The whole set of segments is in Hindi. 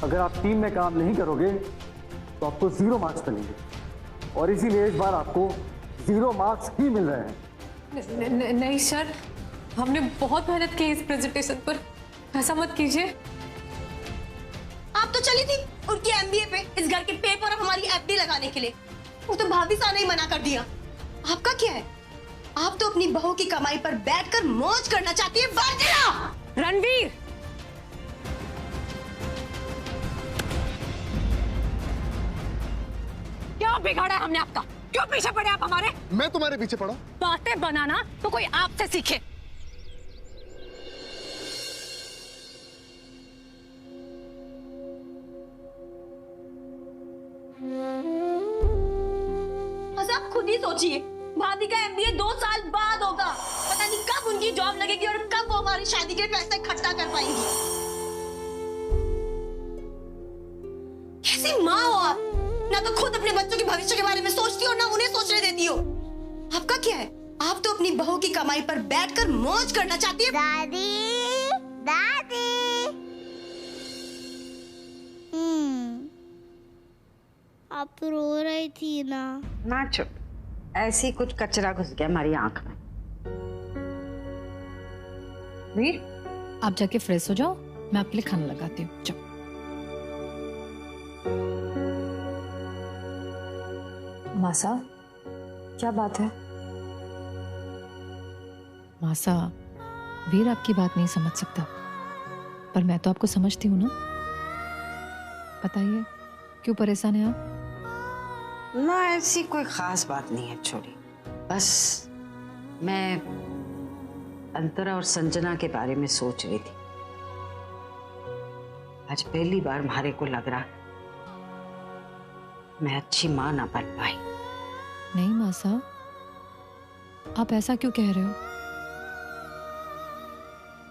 अगर आप टीम में काम नहीं करोगे तो आपको 0 मार्क्स मिलेंगे, और इसीलिए इस बार आपको 0 मार्क्स ही मिल रहे हैं। नहीं सर, हमने बहुत मेहनत की इस प्रेजेंटेशन पर, ऐसा मत कीजिए। आप तो चली थी उनकी एमबीए पे इस घर के पेपर और हमारी एफडी लगाने के लिए। वो तो भाभी सा ने ही मना कर दिया। आपका क्या है? आप तो अपनी बहू की कमाई पर बैठकर मौज करना चाहती है। वर्जिला! रणवीर, क्या बिगाड़ा है हमने आपका? क्यों पीछे पड़े आप हमारे? मैं तुम्हारे पीछे पड़ा? बातें बनाना तो कोई आपसे सीखे। आप खुद ही सोचिए, भाभी का एमबीए 2 साल बाद होगा। पता नहीं कब उनकी जॉब लगेगी और कब वो हमारी शादी के पैसे इकट्ठा कर पाएंगी। कैसी माँ हो आप? ना तो खुद अपने बच्चों के भविष्य के बारे में सोचती हो, ना उन्हें सोचने देती हो। आपका क्या है? आप तो अपनी बहू की कमाई पर बैठकर मौज करना चाहती है। दादी, दादी। आप रो रही थी ना? ना चुप, ऐसे ही कुछ कचरा घुस गया हमारी आंख में। वीर, आप जाके फ्रेश हो जाओ, मैं आपके लिए खाना लगाती हूँ। जाओ। मासा, क्या बात है? मासा, वीर आपकी बात नहीं समझ सकता, पर मैं तो आपको समझती हूँ ना। बताइए, क्यों परेशान है आप? ना ऐसी कोई खास बात नहीं है छोरी, बस मैं अंतरा और संजना के बारे में सोच रही थी। आज पहली बार हमारे को लग रहा मैं अच्छी माँ ना बन पाई। नहीं मासा, आप ऐसा क्यों कह रहे हो?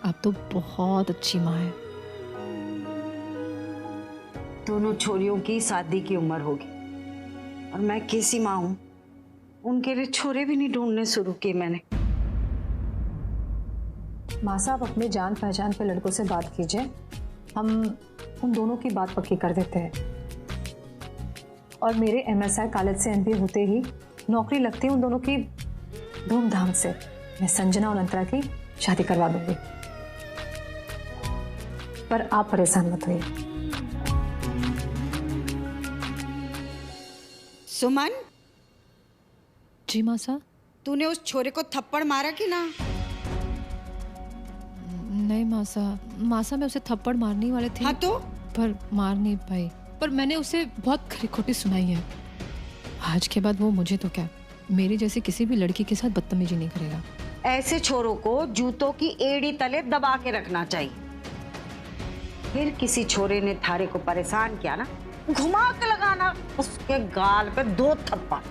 आप तो बहुत अच्छी माँ है। दोनों छोरियों की शादी की उम्र होगी और मैं कैसी माँ हूं, उनके लिए छोरे भी नहीं ढूंढने शुरू किए मैंने। माँ साहब, अपने जान पहचान के लड़कों से बात कीजिए, हम उन दोनों की बात पक्की कर देते हैं। और मेरे MSI कॉलेज से MBA होते ही नौकरी लगती है उन दोनों की धूमधाम से। मैं संजना और अंतरा की शादी करवा दूंगी, पर आप परेशान मत होइए। सुमन, जी माँ साहब। तूने उस छोरे को थप्पड़ मारा कि ना? नहीं माँ साहब, मैं उसे थप्पड़ मारने वाले थे। हाँ तो? पर मार नहीं पाई, पर मैंने उसे बहुत खरी खोटी सुनाई है। आज के बाद वो मुझे तो क्या, मेरी जैसी किसी भी लड़की के साथ बदतमीजी नहीं करेगा। ऐसे छोरों को जूतों की एड़ी तले दबा के रखना चाहिए। फिर किसी छोरे ने थारे को परेशान किया ना, घुमा के लगाना उसके गाल पे 2 थप्पड़।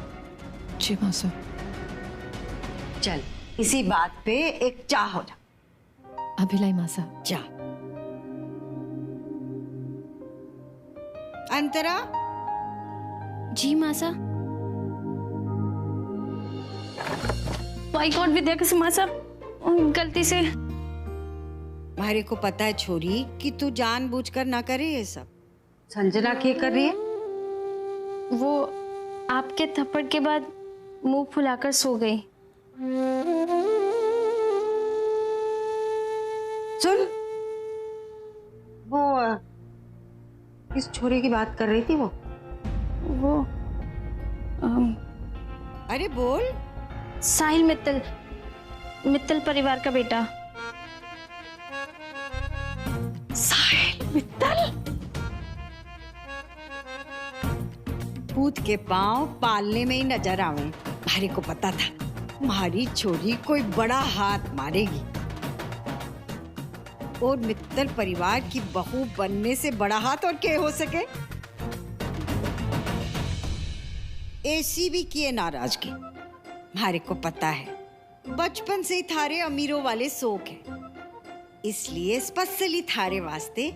जी माँ साहब। चल, इसी बात पे एक चाह हो जा। अभी लाई माँ साहब। जा। अंतरा। जी मासा। माय गॉड विद्या कसम माँ साहब, गलती से। मारे को पता है छोरी कि तू जानबूझकर ना करे ये सब। संजना क्या कर रही है? वो आपके थप्पड़ के बाद मुंह फुलाकर सो गई। सुन, वो किस छोरे की बात कर रही थी वो अरे बोल। साहिल मित्तल परिवार का बेटा। साहिल मित्तल? पूत के पांव पालने में ही नजर आवे। मारे को पता था तुम्हारी छोरी कोई बड़ा हाथ मारेगी, और मित्तल परिवार की बहू बनने से बड़ा हाथ और क्या हो सके। ऐसी भी किए नाराजगी। मारे को पता है बचपन से ही थारे अमीरों वाले शौक है, इसलिए स्पेशली थारे वास्ते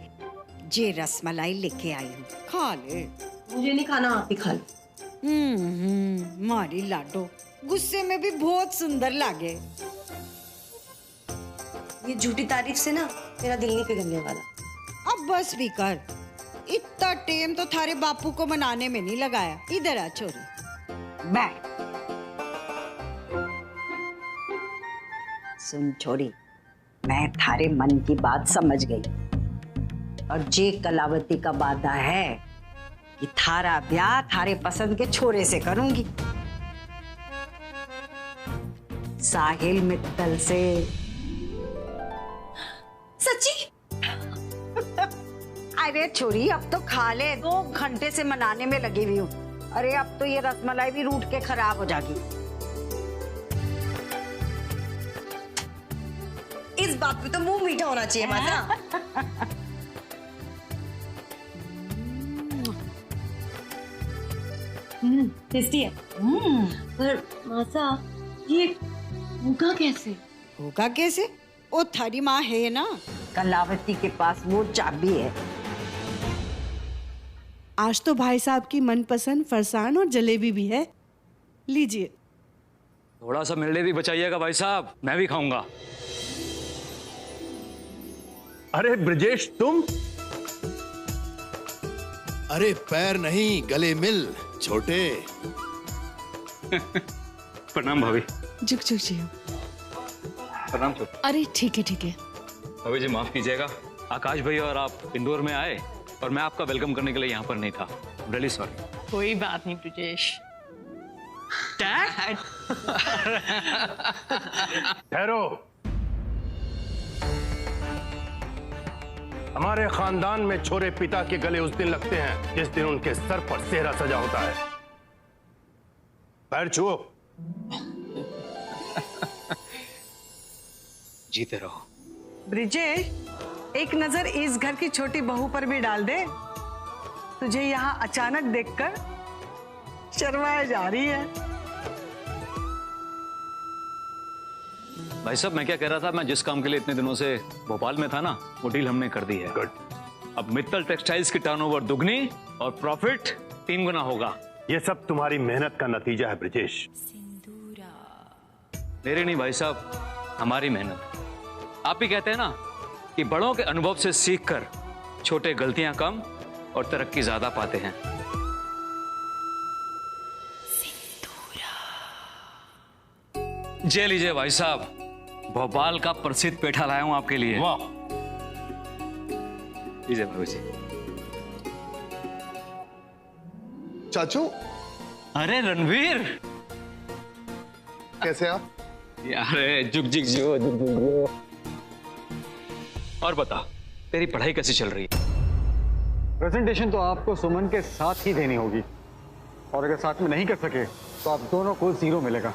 जे रसमलाई लेके आई हूँ। खा ले। मुझे नहीं खाना, आप ही खा लो। मारी लाडो गुस्से में भी बहुत सुंदर लागे। ये झूठी तारीफ से ना मेरा दिल नहीं पिघलने वाला। अब बस भी कर, इतना टेम तो थारे बापू को मनाने में नहीं लगाया। इधर आ छोरी बैठ। सुन छोरी, मैं थारे मन की बात समझ गई और जे कलावती का वादा है कि थारा ब्याह थारे पसंद के छोरे से करूंगी, साहिल मित्तल से। सच्ची? अरे छोरी अब तो खा ले, 2 घंटे से मनाने में लगी हुई हूँ। अरे अब तो ये रसमलाई भी रूठ के खराब हो जाएगी। इस बात पे तो मुंह मीठा होना चाहिए मासा। टेस्टी है। पर मासा ये होगा कैसे? होगा कैसे? ओ थारी माँ है ना, कलावती के पास वो चाबी है। आज तो भाई साहब की मनपसंद फरसान और जलेबी भी है, लीजिए। थोड़ा सा मेरे लिए भी बचाइएगा भाई साहब, मैं भी खाऊंगा। अरे ब्रजेश तुम? अरे पैर नहीं गले मिल छोटे। प्रणाम भाभी। झुक झुक जी। प्रणाम छोटे। अरे ठीक है ठीक है। भाभी जी माफ कीजिएगा, आकाश भैया और आप इंदौर में आए और मैं आपका वेलकम करने के लिए यहाँ पर नहीं था। Really sorry. कोई बात नहीं ब्रजेश। ठहरो। हमारे खानदान में छोरे पिता के गले उस दिन लगते हैं जिस दिन उनके सर पर सेहरा सजा होता है। पैर छुओ। जीते रहो। ब्रिजेश, एक नजर इस घर की छोटी बहू पर भी डाल दे। तुझे यहाँ अचानक देखकर शर्माए जा रही है। भाई साहब मैं क्या कह रहा था, मैं जिस काम के लिए इतने दिनों से भोपाल में था ना, वो डील हमने कर दी है। गुड। अब मित्तल टेक्सटाइल्स की टर्नओवर दुगनी और प्रॉफिट 3 गुना होगा। ये सब तुम्हारी मेहनत का नतीजा है ब्रजेश। मेरी नहीं भाई साहब, हमारी मेहनत। आप ही कहते हैं ना कि बड़ों के अनुभव से सीखकर छोटे गलतियां कम और तरक्की ज्यादा पाते हैं। जे लीजिए भाई साहब, भोपाल का प्रसिद्ध पेठा लाया हूं आपके लिए। वाह। लीजिए भाई जी। चाचू अरे रणवीर, कैसे आप? अरे जुग जिग जो जुग जुग जो। और बता, तेरी पढ़ाई कैसी चल रही है? प्रेजेंटेशन तो आपको सुमन के साथ ही देनी होगी, और अगर साथ में नहीं कर सके तो आप दोनों को 0 मिलेगा।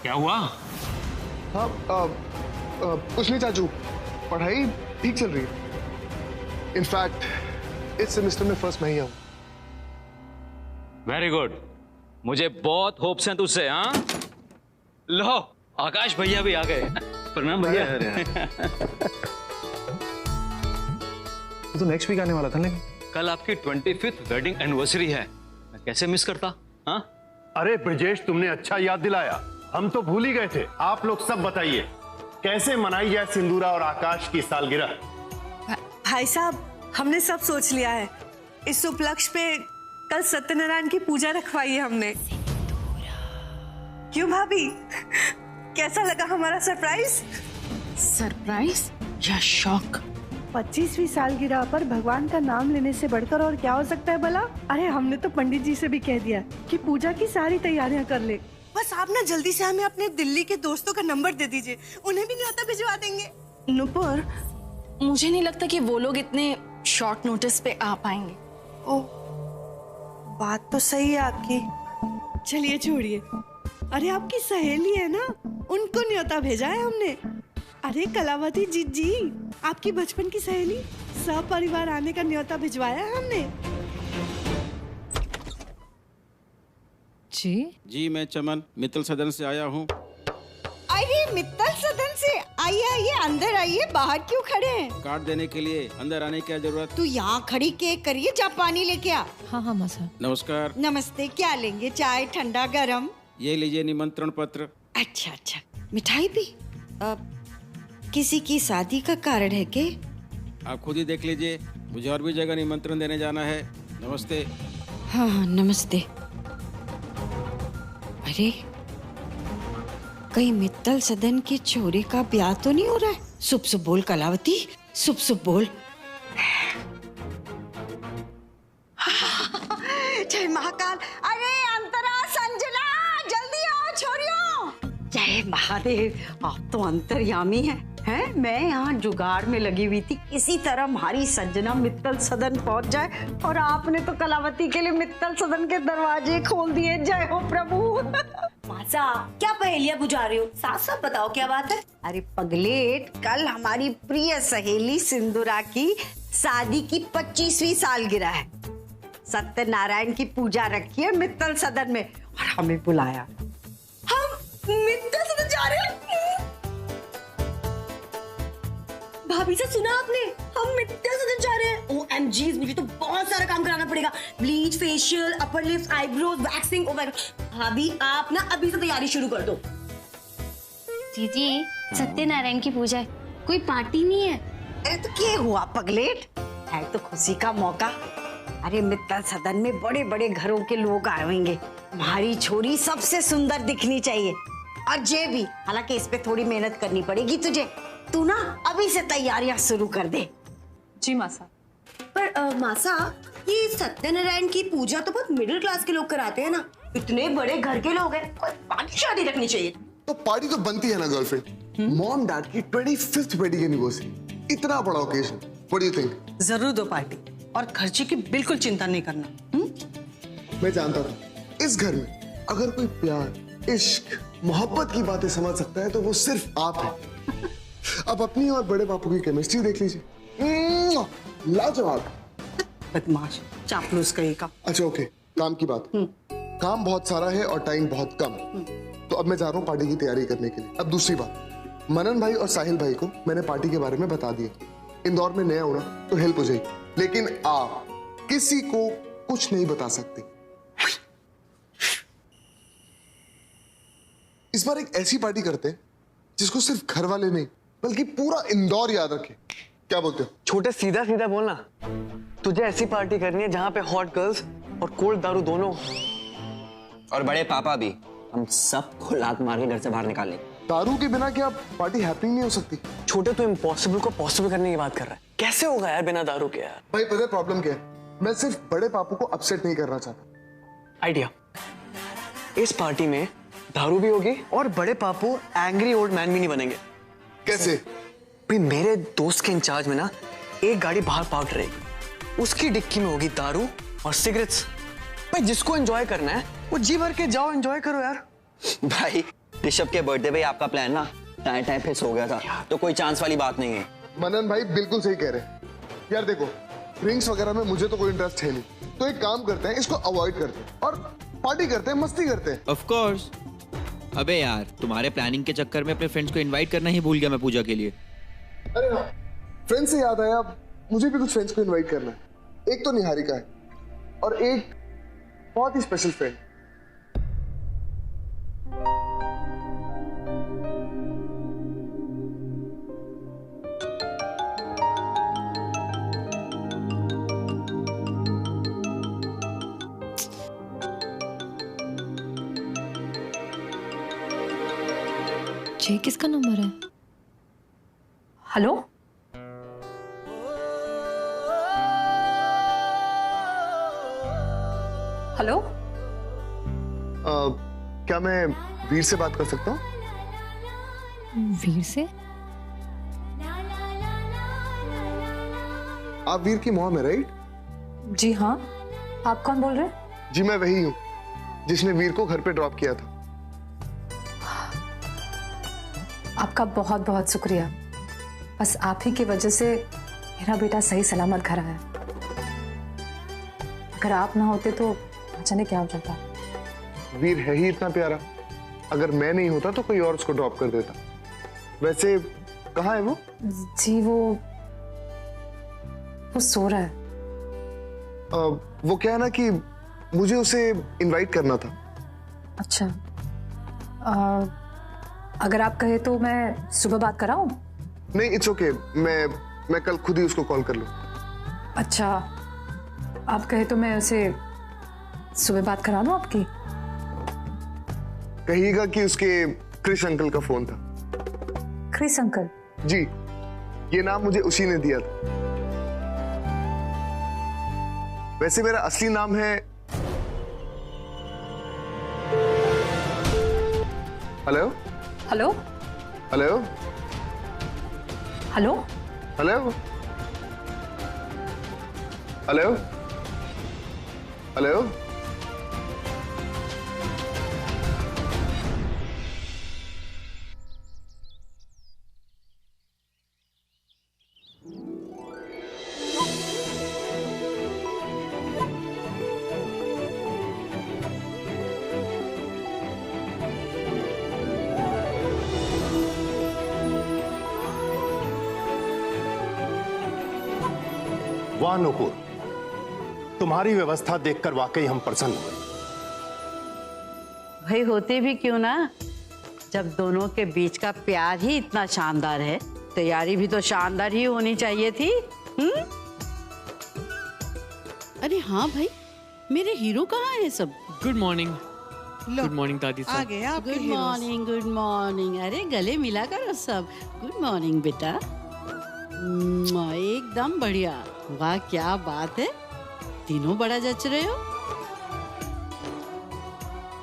क्या हुआ? हाँ कुछ नहीं चाचू, पढ़ाई ठीक चल रही है। इनफैक्ट इस सेमेस्टर में फर्स्ट मैं ही आऊं। वेरी गुड, मुझे बहुत होप्स हैं तुझसे। हाँ लो, आकाश भैया भी आ गए। प्रणाम भैया। तो नेक्स्ट वीक आने वाला था लेकिन। कल आपकी 25th वेडिंग एनिवर्सरी है, मैं कैसे मिस करता। हाँ अरे ब्रजेश तुमने अच्छा याद दिलाया, हम तो भूल ही गए थे। आप लोग सब बताइए कैसे मनाई जाए सिंदूरा और आकाश की सालगिरह। भाई साहब हमने सब सोच लिया है। इस उपलक्ष्य पे कल सत्यनारायण की पूजा रखवाई है हमने। क्यों भाभी, कैसा लगा हमारा सरप्राइज? सरप्राइज या शॉक? 25वीं सालगिरह पर भगवान का नाम लेने से बढ़कर और क्या हो सकता है भला? अरे हमने तो पंडित जी से भी कह दिया कि पूजा की सारी तैयारियां कर ले। बस आप ना जल्दी से हमें अपने दिल्ली के दोस्तों का नंबर दे दीजिए, उन्हें भी न्योता भिजवा देंगे। नुपुर, मुझे नहीं लगता कि वो लोग इतने शॉर्ट नोटिस पे आ पाएंगे। ओह, बात तो सही है आपकी। चलिए छोड़िए, अरे आपकी सहेली है ना, उनको न्योता भेजा है हमने। अरे कलावती जी, आपकी बचपन की सहेली, सब परिवार आने का न्योता भिजवाया है हमने। जी मैं चमन मित्तल सदन से आया हूँ। अरे मित्तल सदन से आइए आइए, अंदर आइए, बाहर क्यों खड़े हैं? कार्ड देने के लिए अंदर आने की क्या जरूरत? तू यहाँ खड़ी केक करिए, जा पानी लेके आ। हाँ हाँ मसा। नमस्कार। नमस्ते, क्या लेंगे? चाय, ठंडा, गरम? ये लीजिए निमंत्रण पत्र। अच्छा अच्छा, मिठाई भी? किसी की शादी का कारण है के? आप खुद ही देख लीजिए, मुझे और भी जगह निमंत्रण देने जाना है। नमस्ते। हाँ नमस्ते। अरे कहीं मित्तल सदन की छोरी का ब्याह तो नहीं हो रहा है? शुभ शुभ बोल कलावती, शुभ शुभ बोल। जय महाकाल। अरे अंतरा, संजना, जल्दी आओ छोरियों। जय महादेव, आप तो अंतर्यामी हैं। मैं यहाँ जुगाड़ में लगी हुई थी, किसी तरह हमारी संजना मित्तल सदन पहुंच जाए, और आपने तो कलावती के लिए मित्तल सदन के दरवाजे खोल दिए। जय हो प्रभु। मासा, क्या पहेलियां बुझा रही हो? साफ साफ बताओ क्या बात है? अरे पगलेट, कल हमारी प्रिय सहेली सिंदूरा की शादी की 25वीं सालगिरह है। सत्यनारायण की पूजा रखी है मित्तल सदन में और हमें बुलाया। हम मित्तल सदन जा रहे हैं? भाभी से सुना आपने? हम मित्तल सदन जा रहे हैं। OMG, मुझे तो बहुत सारा काम कराना पड़ेगा। Bleach, facial, upper lips, eyebrows, waxing. भाभी आप ना अभी से तैयारी शुरू कर दो। दीदी, सत्यनारायण की पूजा है, कोई पार्टी नहीं है। अरे तो क्या हुआ पगलेट, है तो खुशी का मौका। अरे मित्तल सदन में बड़े बड़े घरों के लोग आए होंगे, हमारी छोरी सबसे सुंदर दिखनी चाहिए। और जे भी, हालांकि इस पे थोड़ी मेहनत करनी पड़ेगी तुझे। तू ना अभी से तैयारियां शुरू कर दे। जी मासा। पर मासा, ये सत्यनारायण की पूजा तो बहुत मिडिल क्लास के लोग कराते हैं ना, इतने बड़े घर के लोग हैं, कोई पार्टी शादी रखनी चाहिए। तो पार्टी तो बनती है ना गर्लफ्रेंड। मॉम डैड की 25th वेडिंग एनिवर्सरी, इतना बड़ा occasion. What do you think? जरूर दो पार्टी, और खर्चे की बिल्कुल चिंता नहीं करना। मैं जानता था इस घर में अगर कोई प्यार, इश्क, मोहब्बत की बातें समझ सकता है तो वो सिर्फ आप है। अब अपनी और बड़े बापू की केमिस्ट्री देख लीजिए, लाजवाब। बदमाश, चापलूस कहीं का। अच्छा ओके, काम की बात। काम बहुत सारा है और टाइम बहुत कम, तो अब मैं जा रहा हूँ पार्टी की तैयारी करने के लिए। अब दूसरी बात, मनन भाई और साहिल भाई को मैंने पार्टी के बारे में बता दिया। इंदौर में नया होना तो हेल्प हो जाएगी, लेकिन आप किसी को कुछ नहीं बता सकते। इस बार एक ऐसी पार्टी करते हैं जिसको सिर्फ घर वाले नहीं बल्कि पूरा इंदौर याद रखे। क्या बोलते हो? छोटे सीधा सीधा बोलना। तुझे ऐसी पार्टी करनी है जहां पे हॉट गर्ल्स और कोल्ड दारू दोनों, और बड़े पापा भी। हम सबको लात मार के घर से बाहर निकाल लेंगे। दारू के बिना क्या पार्टी हैपनिंग नहीं हो सकती? छोटे, तू इम्पॉसिबल को पॉसिबल करने की बात कर रहा है। कैसे होगा यार बिना दारू के? यार भाई पता है प्रॉब्लम क्या है? मैं सिर्फ बड़े पापू को अपसेट नहीं करना चाहता। आइडिया, इस पार्टी में दारू भी होगी और बड़े पापू एंग्री ओल्ड मैन भी नहीं बनेंगे। कैसे? भाई मेरे दोस्त के इंचार्ज में ना एक गाड़ी बाहर पार्क रहेगी, उसकी डिक्की में होगी दारू और सिगरेट्स। भाई जिसको एंजॉय करना है वो जी भर के जाओ, एंजॉय करो यार। भाई ऋषभ के बर्थडे पे आपका प्लान ना टाइम टाइम फिक्स हो गया था, तो कोई चांस वाली बात नहीं है। मनन भाई बिल्कुल सही कह रहे हैं यार। देखो ड्रिंक्स वगैरह में मुझे तो कोई इंटरेस्ट है नहीं, तो एक काम करते हैं, इसको अवॉइड करते हैं और पार्टी करते हैं, मस्ती करते हैं। Of course. अबे यार, तुम्हारे प्लानिंग के चक्कर में अपने फ्रेंड्स को इनवाइट करना ही भूल गया मैं पूजा के लिए। अरे हाँ, फ्रेंड्स से याद आया, मुझे भी कुछ फ्रेंड्स को इनवाइट करना है। एक तो निहारिका है और एक बहुत ही स्पेशल फ्रेंड। ये किसका नंबर है? Hello, hello. क्या मैं वीर से बात कर सकता हूँ? वीर से? आप वीर की मॉम है राइट? जी हाँ, आप कौन बोल रहे हैं? जी मैं वही हूँ जिसने वीर को घर पे ड्रॉप किया था। आपका बहुत बहुत शुक्रिया। बस आप ही की वजह से मेरा बेटा सही सलामत घर आया। अगर आप ना होते तो जाने क्या हो जाता। वीर है ही इतना प्यारा, अगर मैं नहीं होता तो कोई और उसको ड्रॉप कर देता। वैसे कहाँ है वो? जी वो सो रहा है। वो क्या है ना कि मुझे उसे इनवाइट करना था। अच्छा, अगर आप कहे तो मैं सुबह बात कराऊं? नहीं इट्स ओके, मैं कल खुद ही उसको कॉल कर लूं। अच्छा, आप कहे तो मैं उसे सुबह बात करा लूं आपकी? कहिएगा कि उसके क्रिस अंकल का फोन था। Chris uncle? जी, ये नाम मुझे उसी ने दिया था। वैसे मेरा असली नाम है hello hello hello hello hello hello hello. वाह नूपुर, तुम्हारी व्यवस्था देखकर वाकई हम प्रसन्न हुए। भाई होते भी क्यों ना, जब दोनों के बीच का प्यार ही इतना शानदार है, तैयारी भी तो शानदार ही होनी चाहिए थी। अरे हाँ भाई, मेरे हीरो कहाँ है सब? Good morning. लो, गुड मॉर्निंग दादी आ गए आपके good heroes. Morning, good morning. अरे गले मिला करो सब। गुड मॉर्निंग बेटा। एकदम बढ़िया। वाह क्या बात है, तीनों बड़ा जच रहे हो।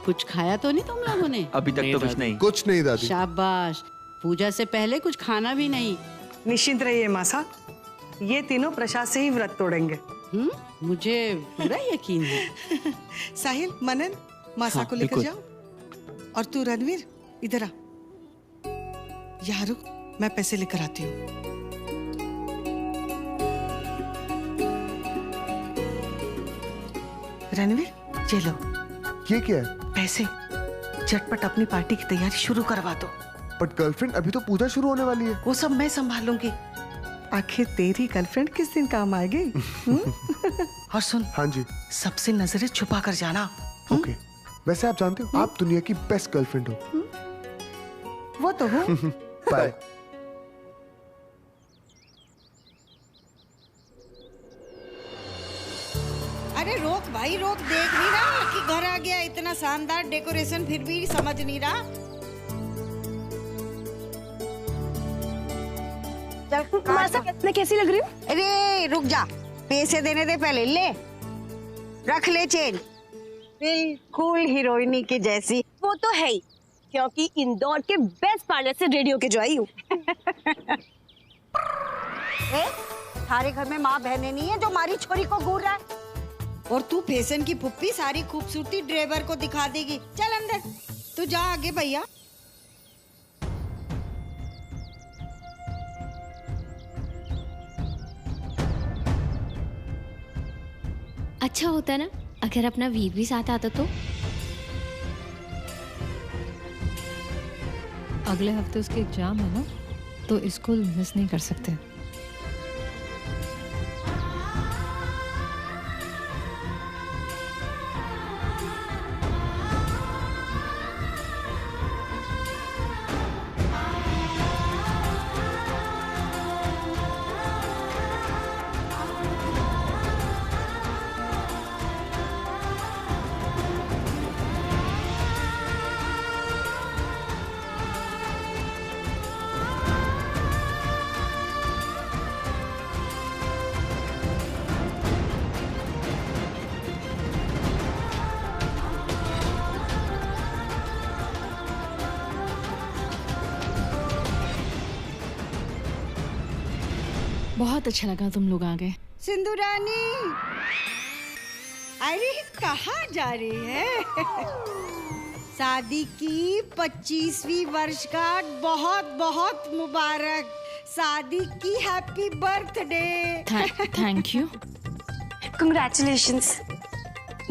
कुछ खाया तो नहीं तुम लोगों ने? अभी तक तो कुछ नहीं। कुछ नहीं दादी। शाबाश, पूजा से पहले कुछ खाना भी नहीं। निश्चिंत रहिए मासा, ये तीनों प्रसाद से ही व्रत तोड़ेंगे। मुझे पूरा यकीन है। साहिल, मनन, मासा हाँ, को लेकर बिल्कुल। जाओ। और तू रणवीर, इधर आ। यहाँ रुक, मैं पैसे लेकर आती हूँ। रणवीर, ये लो। ये क्या है? पैसे, झटपट अपनी पार्टी की तैयारी शुरू करवा दो। बट गर्लफ्रेंड, अभी तो पूजा शुरू होने वाली है। वो सब मैं संभालूंगी। आखिर तेरी गर्लफ्रेंड किस दिन काम आएगी? और सुन, हाँ जी, सबसे नजरें छुपा कर जाना। ओके। वैसे आप जानते हो, आप दुनिया की बेस्ट गर्लफ्रेंड हो। वो तो हूँ। बाय। अरे रोक भाई रोक, देख नहीं रहा कि घर आ गया? इतना शानदार डेकोरेशन, फिर भी समझ नहीं रहा। मासा, मैं कैसी लग रही हूँ? अरे रुक जा, पैसे देने दे पहले। ले, रख ले चेन। बिल्कुल हीरोइनी की जैसी। वो तो है ही, क्योंकि इंदौर के बेस्ट पार्लर से रेडियो के जो आई हूँ। थारे घर में माँ बहने नहीं है जो हमारी छोरी को घूर रहा है? और तू फैशन की पुप्पी सारी खूबसूरती ड्राइवर को दिखा देगी। चल अंदर, तू जा आगे भैया। अच्छा होता ना अगर अपना वीर भी साथ आता तो। अगले हफ्ते उसके एग्जाम है ना, तो स्कूल मिस नहीं कर सकते। बहुत अच्छा लगा तुम लोग आ गए। सिंधु रानी, अरे कहाँ जा रही है? शादी की 25वीं वर्षगांठ बहुत बहुत मुबारक। शादी की happy birthday. Thank you. Congratulations.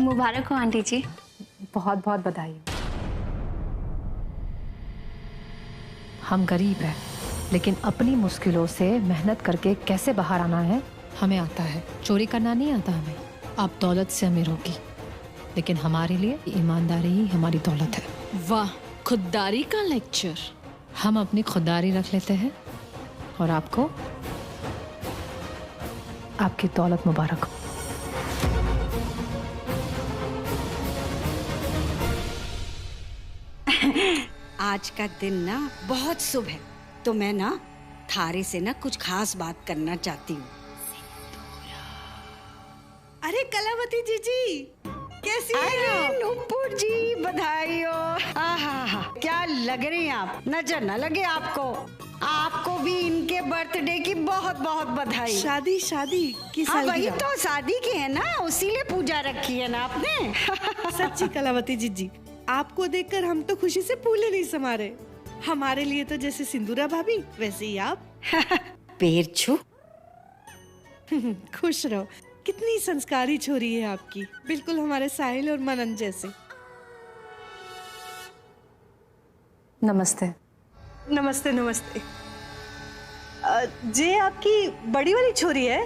मुबारक हो आंटी जी। बहुत बहुत बधाई। हम गरीब हैं, लेकिन अपनी मुश्किलों से मेहनत करके कैसे बाहर आना है हमें आता है। चोरी करना नहीं आता हमें। आप दौलत से अमीर होगी, लेकिन हमारे लिए ईमानदारी ही हमारी दौलत है। वाह, खुददारी का लेक्चर। हम अपनी खुददारी रख लेते हैं और आपको आपकी दौलत मुबारक हो। आज का दिन ना बहुत शुभ है, तो मैं ना थारे से ना कुछ खास बात करना चाहती हूँ। अरे कलावती जीजी, कैसी हैं आप? नुपुर जी, बधाई हो। आहा, क्या लग रही हैं आप, नजर न लगे आपको। आपको भी इनके बर्थडे की बहुत बहुत बधाई। शादी की हाँ, वही सालगिरह। तो शादी की है ना, उसीलिए पूजा रखी है ना आपने। सच्ची कलावती जीजी, आपको देखकर हम तो खुशी से फूले नहीं समा रहे। हमारे लिए तो जैसे सिंदूरा भाभी, वैसे ही आप। पैर छू। खुश रहो। कितनी संस्कारी छोरी है आपकी, बिल्कुल हमारे साहिल और मनन जैसे। नमस्ते। नमस्ते नमस्ते। जे आपकी बड़ी वाली छोरी है?